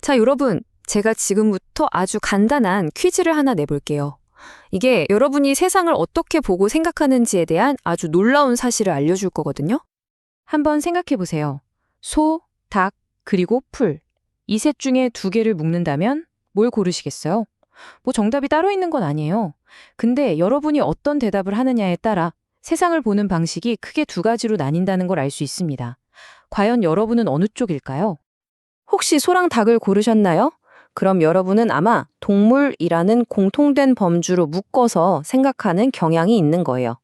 자, 여러분, 제가 지금부터 아주 간단한 퀴즈를 하나 내볼게요. 이게 여러분이 세상을 어떻게 보고 생각하는지에 대한 아주 놀라운 사실을 알려줄 거거든요. 한번 생각해 보세요. 소, 닭, 그리고 풀. 이 셋 중에 두 개를 묶는다면 뭘 고르시겠어요? 뭐 정답이 따로 있는 건 아니에요. 근데 여러분이 어떤 대답을 하느냐에 따라 세상을 보는 방식이 크게 두 가지로 나뉜다는 걸 알 수 있습니다. 과연 여러분은 어느 쪽일까요? 혹시 소랑 닭을 고르셨나요? 그럼 여러분은 아마 동물이라는 공통된 범주로 묶어서 생각하는 경향이 있는 거예요.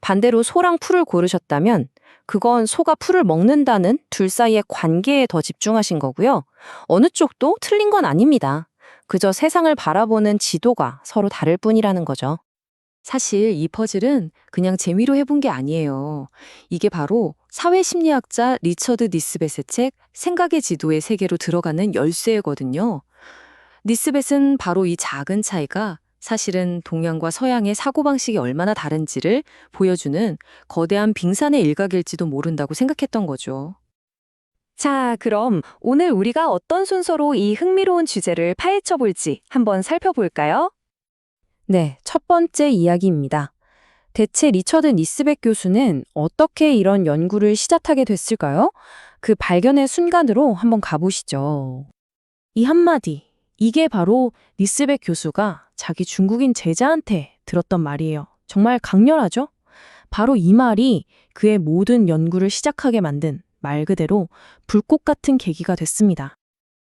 반대로 소랑 풀을 고르셨다면 그건 소가 풀을 먹는다는 둘 사이의 관계에 더 집중하신 거고요. 어느 쪽도 틀린 건 아닙니다. 그저 세상을 바라보는 지도가 서로 다를 뿐이라는 거죠. 사실 이 퍼즐은 그냥 재미로 해본 게 아니에요. 이게 바로 사회심리학자 리처드 니스벳의 책 생각의 지도의 세계로 들어가는 열쇠거든요. 니스벳은 바로 이 작은 차이가 사실은 동양과 서양의 사고방식이 얼마나 다른지를 보여주는 거대한 빙산의 일각일지도 모른다고 생각했던 거죠. 자, 그럼 오늘 우리가 어떤 순서로 이 흥미로운 주제를 파헤쳐 볼지 한번 살펴볼까요? 네, 첫 번째 이야기입니다. 대체 리처드 니스벳 교수는 어떻게 이런 연구를 시작하게 됐을까요? 그 발견의 순간으로 한번 가보시죠. 이 한마디, 이게 바로 니스벳 교수가 자기 중국인 제자한테 들었던 말이에요. 정말 강렬하죠? 바로 이 말이 그의 모든 연구를 시작하게 만든 말 그대로 불꽃 같은 계기가 됐습니다.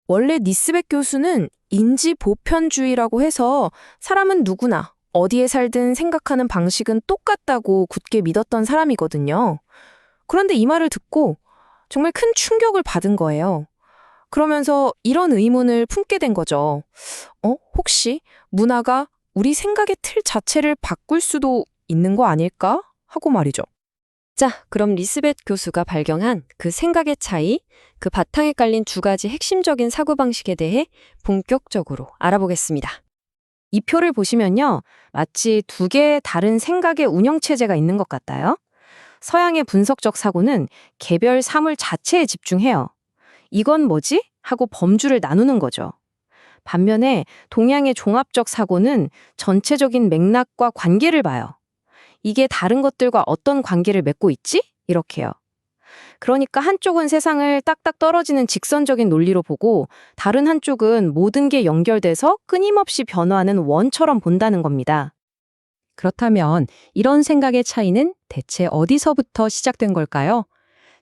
원래 니스벳 교수는 인지 보편주의라고 해서 사람은 누구나 어디에 살든 생각하는 방식은 똑같다고 굳게 믿었던 사람이거든요. 그런데 이 말을 듣고 정말 큰 충격을 받은 거예요. 그러면서 이런 의문을 품게 된 거죠. 혹시 문화가 우리 생각의 틀 자체를 바꿀 수도 있는 거 아닐까? 하고 말이죠. 자, 그럼 리스벳 교수가 발견한 그 생각의 차이, 그 바탕에 깔린 두 가지 핵심적인 사고방식에 대해 본격적으로 알아보겠습니다. 이 표를 보시면요, 마치 두 개의 다른 생각의 운영체제가 있는 것 같아요. 서양의 분석적 사고는 개별 사물 자체에 집중해요. 이건 뭐지? 하고 범주를 나누는 거죠. 반면에 동양의 종합적 사고는 전체적인 맥락과 관계를 봐요. 이게 다른 것들과 어떤 관계를 맺고 있지? 이렇게요. 그러니까 한쪽은 세상을 딱딱 떨어지는 직선적인 논리로 보고 다른 한쪽은 모든 게 연결돼서 끊임없이 변화하는 원처럼 본다는 겁니다. 그렇다면 이런 생각의 차이는 대체 어디서부터 시작된 걸까요?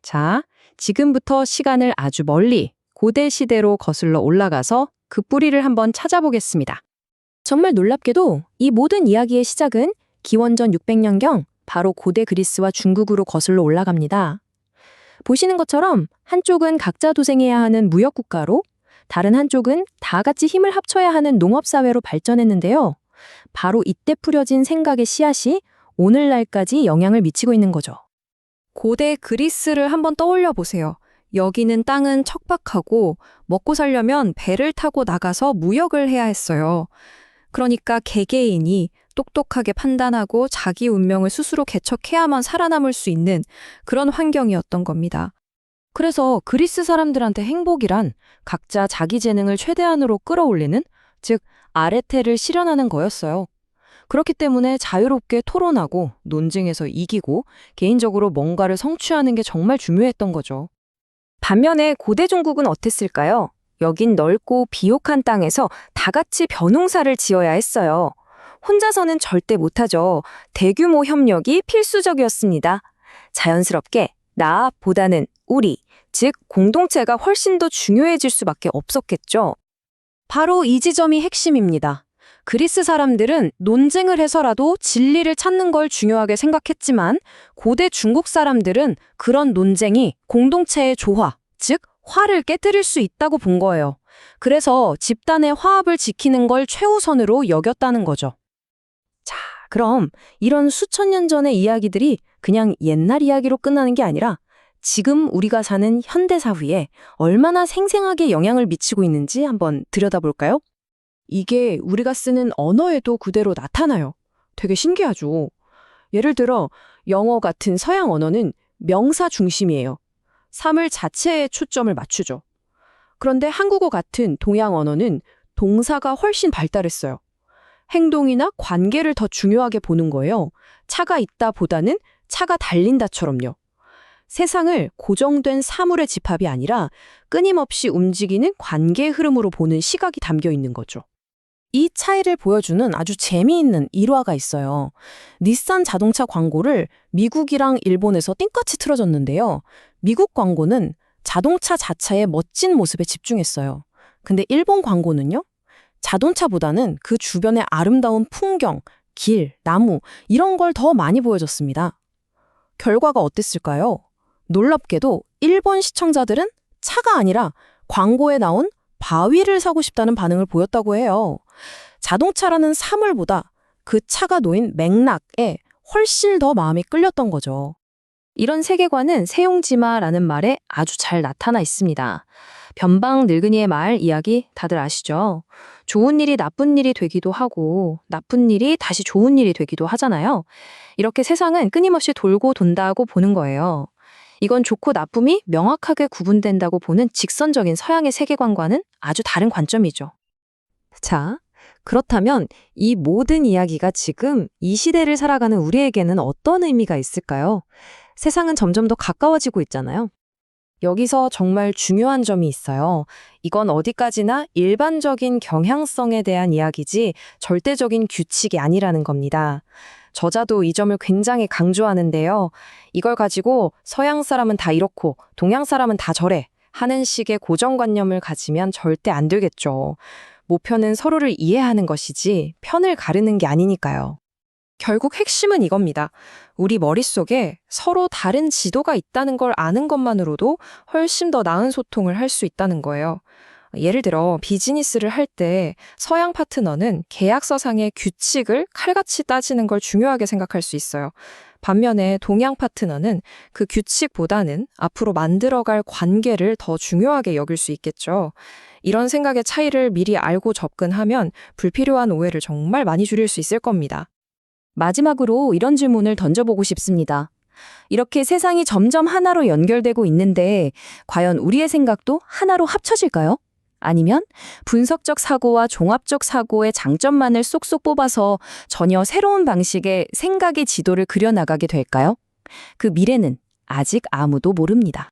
자, 지금부터 시간을 아주 멀리 고대 시대로 거슬러 올라가서 그 뿌리를 한번 찾아보겠습니다. 정말 놀랍게도 이 모든 이야기의 시작은 기원전 600년경 바로 고대 그리스와 중국으로 거슬러 올라갑니다. 보시는 것처럼 한쪽은 각자 도생해야 하는 무역국가로 다른 한쪽은 다 같이 힘을 합쳐야 하는 농업사회로 발전했는데요. 바로 이때 뿌려진 생각의 씨앗이 오늘날까지 영향을 미치고 있는 거죠. 고대 그리스를 한번 떠올려 보세요. 여기는 땅은 척박하고 먹고 살려면 배를 타고 나가서 무역을 해야 했어요. 그러니까 개개인이 똑똑하게 판단하고 자기 운명을 스스로 개척해야만 살아남을 수 있는 그런 환경이었던 겁니다. 그래서 그리스 사람들한테 행복이란 각자 자기 재능을 최대한으로 끌어올리는, 즉 아레테를 실현하는 거였어요. 그렇기 때문에 자유롭게 토론하고 논쟁에서 이기고 개인적으로 뭔가를 성취하는 게 정말 중요했던 거죠. 반면에 고대 중국은 어땠을까요? 여긴 넓고 비옥한 땅에서 다 같이 벼농사를 지어야 했어요. 혼자서는 절대 못하죠. 대규모 협력이 필수적이었습니다. 자연스럽게 나보다는 우리, 즉 공동체가 훨씬 더 중요해질 수밖에 없었겠죠. 바로 이 지점이 핵심입니다. 그리스 사람들은 논쟁을 해서라도 진리를 찾는 걸 중요하게 생각했지만 고대 중국 사람들은 그런 논쟁이 공동체의 조화, 즉 화를 깨뜨릴 수 있다고 본 거예요. 그래서 집단의 화합을 지키는 걸 최우선으로 여겼다는 거죠. 자, 그럼 이런 수천 년 전의 이야기들이 그냥 옛날 이야기로 끝나는 게 아니라 지금 우리가 사는 현대사회에 얼마나 생생하게 영향을 미치고 있는지 한번 들여다볼까요? 이게 우리가 쓰는 언어에도 그대로 나타나요. 되게 신기하죠. 예를 들어 영어 같은 서양 언어는 명사 중심이에요. 사물 자체에 초점을 맞추죠. 그런데 한국어 같은 동양 언어는 동사가 훨씬 발달했어요. 행동이나 관계를 더 중요하게 보는 거예요. 차가 있다 보다는 차가 달린다처럼요. 세상을 고정된 사물의 집합이 아니라 끊임없이 움직이는 관계의 흐름으로 보는 시각이 담겨 있는 거죠. 이 차이를 보여주는 아주 재미있는 일화가 있어요. 닛산 자동차 광고를 미국이랑 일본에서 띵같이 틀어줬는데요. 미국 광고는 자동차 자체의 멋진 모습에 집중했어요. 근데 일본 광고는요? 자동차보다는 그 주변의 아름다운 풍경, 길, 나무 이런 걸 더 많이 보여줬습니다. 결과가 어땠을까요? 놀랍게도 일본 시청자들은 차가 아니라 광고에 나온 바위를 사고 싶다는 반응을 보였다고 해요. 자동차라는 사물보다 그 차가 놓인 맥락에 훨씬 더 마음이 끌렸던 거죠. 이런 세계관은 세용지마라는 말에 아주 잘 나타나 있습니다. 변방 늙은이의 말 이야기 다들 아시죠? 좋은 일이 나쁜 일이 되기도 하고 나쁜 일이 다시 좋은 일이 되기도 하잖아요. 이렇게 세상은 끊임없이 돌고 돈다고 보는 거예요. 이건 좋고 나쁨이 명확하게 구분된다고 보는 직선적인 서양의 세계관과는 아주 다른 관점이죠. 자, 그렇다면 이 모든 이야기가 지금 이 시대를 살아가는 우리에게는 어떤 의미가 있을까요? 세상은 점점 더 가까워지고 있잖아요. 여기서 정말 중요한 점이 있어요. 이건 어디까지나 일반적인 경향성에 대한 이야기지 절대적인 규칙이 아니라는 겁니다. 저자도 이 점을 굉장히 강조하는데요. 이걸 가지고 서양 사람은 다 이렇고 동양 사람은 다 저래 하는 식의 고정관념을 가지면 절대 안 되겠죠. 목표는 서로를 이해하는 것이지 편을 가르는 게 아니니까요. 결국 핵심은 이겁니다. 우리 머릿속에 서로 다른 지도가 있다는 걸 아는 것만으로도 훨씬 더 나은 소통을 할 수 있다는 거예요. 예를 들어 비즈니스를 할 때 서양 파트너는 계약서상의 규칙을 칼같이 따지는 걸 중요하게 생각할 수 있어요. 반면에 동양 파트너는 그 규칙보다는 앞으로 만들어갈 관계를 더 중요하게 여길 수 있겠죠. 이런 생각의 차이를 미리 알고 접근하면 불필요한 오해를 정말 많이 줄일 수 있을 겁니다. 마지막으로 이런 질문을 던져보고 싶습니다. 이렇게 세상이 점점 하나로 연결되고 있는데 과연 우리의 생각도 하나로 합쳐질까요? 아니면 분석적 사고와 종합적 사고의 장점만을 쏙쏙 뽑아서 전혀 새로운 방식의 생각의 지도를 그려나가게 될까요? 그 미래는 아직 아무도 모릅니다.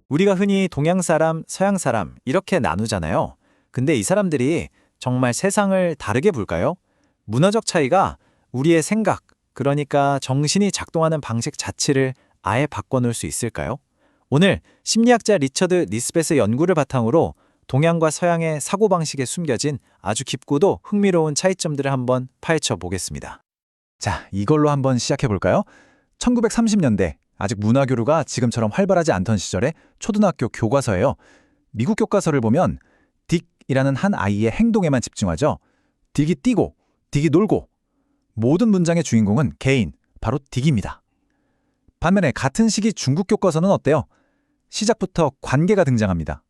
우리가 흔히 동양 사람, 서양 사람 이렇게 나누잖아요. 근데 이 사람들이 정말 세상을 다르게 볼까요? 문화적 차이가 우리의 생각, 그러니까 정신이 작동하는 방식 자체를 아예 바꿔놓을 수 있을까요? 오늘 심리학자 리처드 니스벳의 연구를 바탕으로 동양과 서양의 사고방식에 숨겨진 아주 깊고도 흥미로운 차이점들을 한번 파헤쳐 보겠습니다. 자, 이걸로 한번 시작해 볼까요? 1930년대 아직 문화교류가 지금처럼 활발하지 않던 시절의 초등학교 교과서예요. 미국 교과서를 보면 딕이라는 한 아이의 행동에만 집중하죠. 딕이 뛰고, 딕이 놀고. 모든 문장의 주인공은 개인, 바로 딕입니다. 반면에 같은 시기 중국 교과서는 어때요? 시작부터 관계가 등장합니다.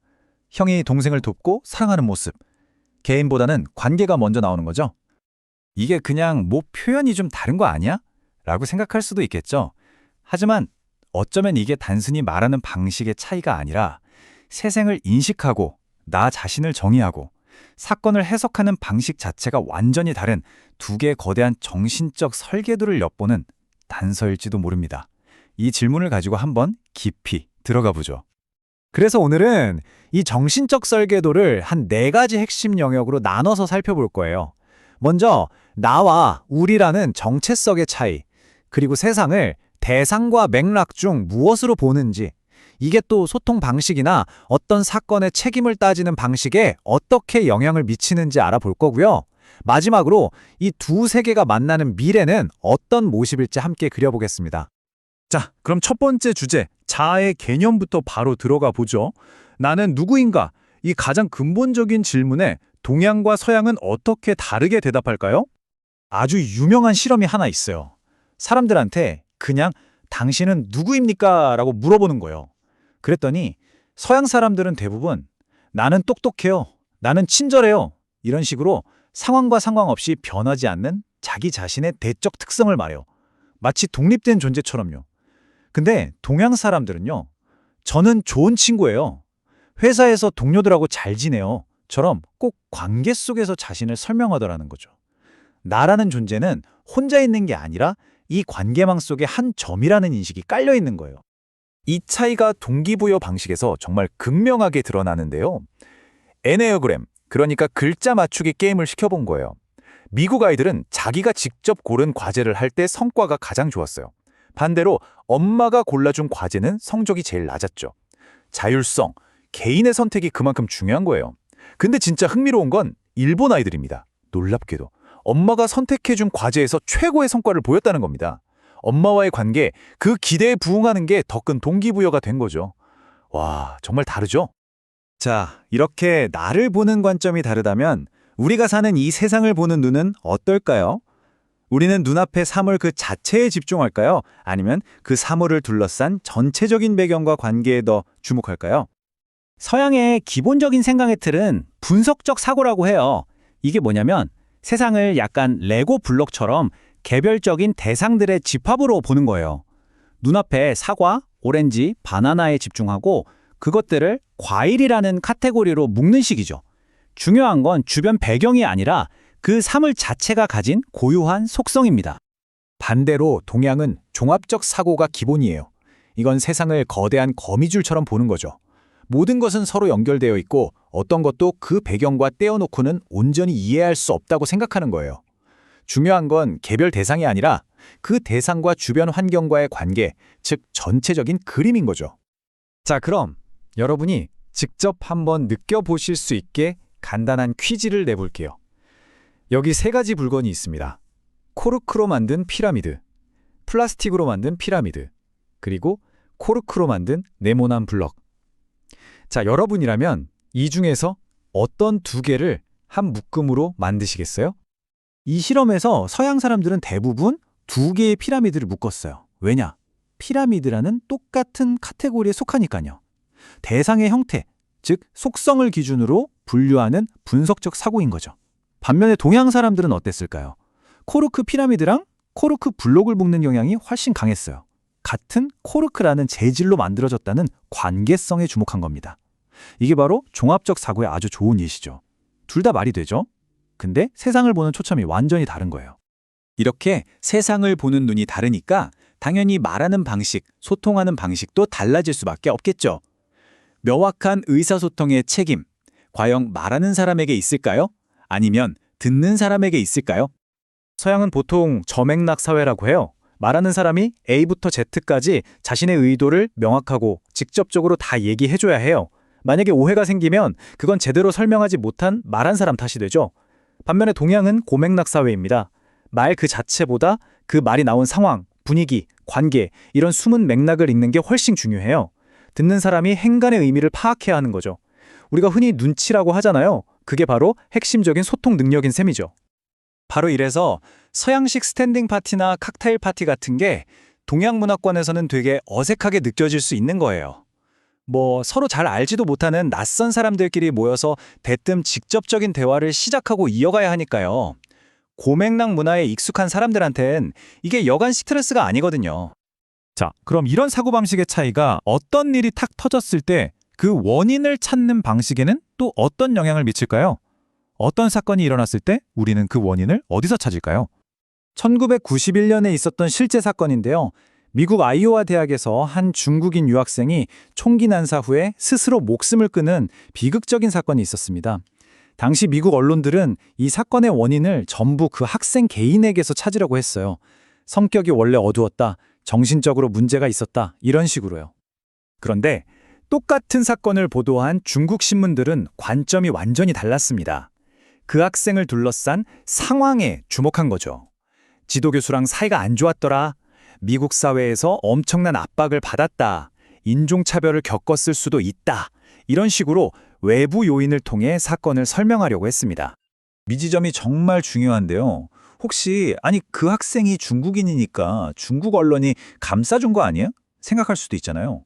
형이 동생을 돕고 사랑하는 모습. 개인보다는 관계가 먼저 나오는 거죠. 이게 그냥 뭐 표현이 좀 다른 거 아니야? 라고 생각할 수도 있겠죠. 하지만 어쩌면 이게 단순히 말하는 방식의 차이가 아니라 세상을 인식하고 나 자신을 정의하고 사건을 해석하는 방식 자체가 완전히 다른 두 개의 거대한 정신적 설계도를 엿보는 단서일지도 모릅니다. 이 질문을 가지고 한번 깊이 들어가 보죠. 그래서 오늘은 이 정신적 설계도를 한 4가지 핵심 영역으로 나눠서 살펴볼 거예요. 먼저 나와 우리라는 정체성의 차이, 그리고 세상을 대상과 맥락 중 무엇으로 보는지, 이게 또 소통 방식이나 어떤 사건의 책임을 따지는 방식에 어떻게 영향을 미치는지 알아볼 거고요. 마지막으로 이 두 세계가 만나는 미래는 어떤 모습일지 함께 그려보겠습니다. 자, 그럼 첫 번째 주제, 자아의 개념부터 바로 들어가 보죠. 나는 누구인가? 이 가장 근본적인 질문에 동양과 서양은 어떻게 다르게 대답할까요? 아주 유명한 실험이 하나 있어요. 사람들한테 그냥 당신은 누구입니까? 라고 물어보는 거예요. 그랬더니 서양 사람들은 대부분 나는 똑똑해요. 나는 친절해요. 이런 식으로 상황과 상관없이 변하지 않는 자기 자신의 내적 특성을 말해요. 마치 독립된 존재처럼요. 근데 동양 사람들은요. 저는 좋은 친구예요. 회사에서 동료들하고 잘 지내요. 처럼 꼭 관계 속에서 자신을 설명하더라는 거죠. 나라는 존재는 혼자 있는 게 아니라 이 관계망 속의 한 점이라는 인식이 깔려 있는 거예요. 이 차이가 동기부여 방식에서 정말 극명하게 드러나는데요. 에네어그램, 그러니까 글자 맞추기 게임을 시켜본 거예요. 미국 아이들은 자기가 직접 고른 과제를 할 때 성과가 가장 좋았어요. 반대로 엄마가 골라준 과제는 성적이 제일 낮았죠. 자율성, 개인의 선택이 그만큼 중요한 거예요. 근데 진짜 흥미로운 건 일본 아이들입니다. 놀랍게도 엄마가 선택해준 과제에서 최고의 성과를 보였다는 겁니다. 엄마와의 관계, 그 기대에 부응하는 게 더 큰 동기부여가 된 거죠. 와, 정말 다르죠? 자, 이렇게 나를 보는 관점이 다르다면 우리가 사는 이 세상을 보는 눈은 어떨까요? 우리는 눈앞의 사물 그 자체에 집중할까요? 아니면 그 사물을 둘러싼 전체적인 배경과 관계에 더 주목할까요? 서양의 기본적인 생각의 틀은 분석적 사고라고 해요. 이게 뭐냐면 세상을 약간 레고 블록처럼 개별적인 대상들의 집합으로 보는 거예요. 눈앞에 사과, 오렌지, 바나나에 집중하고 그것들을 과일이라는 카테고리로 묶는 식이죠. 중요한 건 주변 배경이 아니라 그 사물 자체가 가진 고유한 속성입니다. 반대로 동양은 종합적 사고가 기본이에요. 이건 세상을 거대한 거미줄처럼 보는 거죠. 모든 것은 서로 연결되어 있고 어떤 것도 그 배경과 떼어놓고는 온전히 이해할 수 없다고 생각하는 거예요. 중요한 건 개별 대상이 아니라 그 대상과 주변 환경과의 관계, 즉 전체적인 그림인 거죠. 자, 그럼 여러분이 직접 한번 느껴보실 수 있게 간단한 퀴즈를 내볼게요. 여기 세 가지 물건이 있습니다. 코르크로 만든 피라미드, 플라스틱으로 만든 피라미드, 그리고 코르크로 만든 네모난 블럭. 자, 여러분이라면 이 중에서 어떤 두 개를 한 묶음으로 만드시겠어요? 이 실험에서 서양 사람들은 대부분 두 개의 피라미드를 묶었어요. 왜냐? 피라미드라는 똑같은 카테고리에 속하니까요. 대상의 형태, 즉 속성을 기준으로 분류하는 분석적 사고인 거죠. 반면에 동양 사람들은 어땠을까요? 코르크 피라미드랑 코르크 블록을 묶는 경향이 훨씬 강했어요. 같은 코르크라는 재질로 만들어졌다는 관계성에 주목한 겁니다. 이게 바로 종합적 사고의 아주 좋은 예시죠. 둘 다 말이 되죠? 근데 세상을 보는 초점이 완전히 다른 거예요. 이렇게 세상을 보는 눈이 다르니까 당연히 말하는 방식, 소통하는 방식도 달라질 수밖에 없겠죠. 명확한 의사소통의 책임, 과연 말하는 사람에게 있을까요? 아니면 듣는 사람에게 있을까요? 서양은 보통 저맥락 사회라고 해요. 말하는 사람이 A부터 Z까지 자신의 의도를 명확하고 직접적으로 다 얘기해줘야 해요. 만약에 오해가 생기면 그건 제대로 설명하지 못한 말한 사람 탓이 되죠. 반면에 동양은 고맥락 사회입니다. 말 그 자체보다 그 말이 나온 상황, 분위기, 관계, 이런 숨은 맥락을 읽는 게 훨씬 중요해요. 듣는 사람이 행간의 의미를 파악해야 하는 거죠. 우리가 흔히 눈치라고 하잖아요. 그게 바로 핵심적인 소통 능력인 셈이죠. 바로 이래서 서양식 스탠딩 파티나 칵테일 파티 같은 게 동양 문화권에서는 되게 어색하게 느껴질 수 있는 거예요. 서로 잘 알지도 못하는 낯선 사람들끼리 모여서 대뜸 직접적인 대화를 시작하고 이어가야 하니까요. 고맥락 문화에 익숙한 사람들한텐 이게 여간 스트레스가 아니거든요. 자, 그럼 이런 사고방식의 차이가 어떤 일이 탁 터졌을 때 그 원인을 찾는 방식에는 또 어떤 영향을 미칠까요? 어떤 사건이 일어났을 때 우리는 그 원인을 어디서 찾을까요? 1991년에 있었던 실제 사건인데요. 미국 아이오와 대학에서 한 중국인 유학생이 총기 난사 후에 스스로 목숨을 끊은 비극적인 사건이 있었습니다. 당시 미국 언론들은 이 사건의 원인을 전부 그 학생 개인에게서 찾으려고 했어요. 성격이 원래 어두웠다, 정신적으로 문제가 있었다, 이런 식으로요. 그런데 똑같은 사건을 보도한 중국 신문들은 관점이 완전히 달랐습니다. 그 학생을 둘러싼 상황에 주목한 거죠. 지도교수랑 사이가 안 좋았더라. 미국 사회에서 엄청난 압박을 받았다. 인종차별을 겪었을 수도 있다. 이런 식으로 외부 요인을 통해 사건을 설명하려고 했습니다. 이 지점이 정말 중요한데요. 혹시 그 학생이 중국인이니까 중국 언론이 감싸준 거 아니야? 생각할 수도 있잖아요.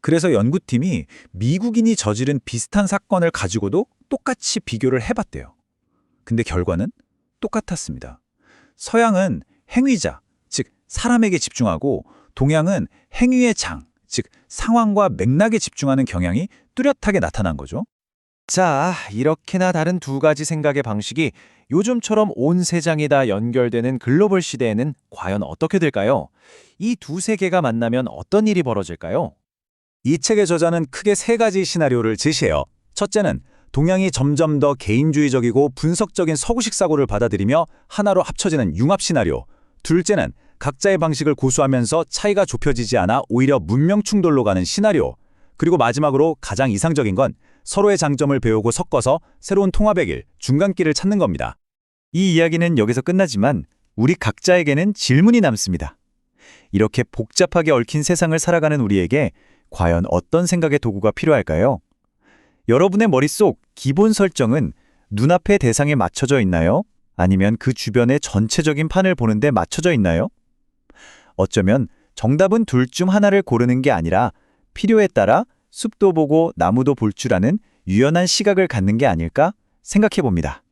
그래서 연구팀이 미국인이 저지른 비슷한 사건을 가지고도 똑같이 비교를 해봤대요. 근데 결과는 똑같았습니다. 서양은 행위자, 즉 사람에게 집중하고 동양은 행위의 장, 즉 상황과 맥락에 집중하는 경향이 뚜렷하게 나타난 거죠. 자, 이렇게나 다른 두 가지 생각의 방식이 요즘처럼 온 세상이 다 연결되는 글로벌 시대에는 과연 어떻게 될까요? 이 두 세계가 만나면 어떤 일이 벌어질까요? 이 책의 저자는 크게 세 가지 시나리오를 제시해요. 첫째는 동양이 점점 더 개인주의적이고 분석적인 서구식 사고를 받아들이며 하나로 합쳐지는 융합 시나리오. 둘째는 각자의 방식을 고수하면서 차이가 좁혀지지 않아 오히려 문명 충돌로 가는 시나리오. 그리고 마지막으로 가장 이상적인 건 서로의 장점을 배우고 섞어서 새로운 통합의 길, 중간길을 찾는 겁니다. 이 이야기는 여기서 끝나지만 우리 각자에게는 질문이 남습니다. 이렇게 복잡하게 얽힌 세상을 살아가는 우리에게 과연 어떤 생각의 도구가 필요할까요? 여러분의 머릿속 기본 설정은 눈앞의 대상에 맞춰져 있나요? 아니면 그 주변의 전체적인 판을 보는데 맞춰져 있나요? 어쩌면 정답은 둘 중 하나를 고르는 게 아니라 필요에 따라 숲도 보고 나무도 볼 줄 아는 유연한 시각을 갖는 게 아닐까 생각해 봅니다.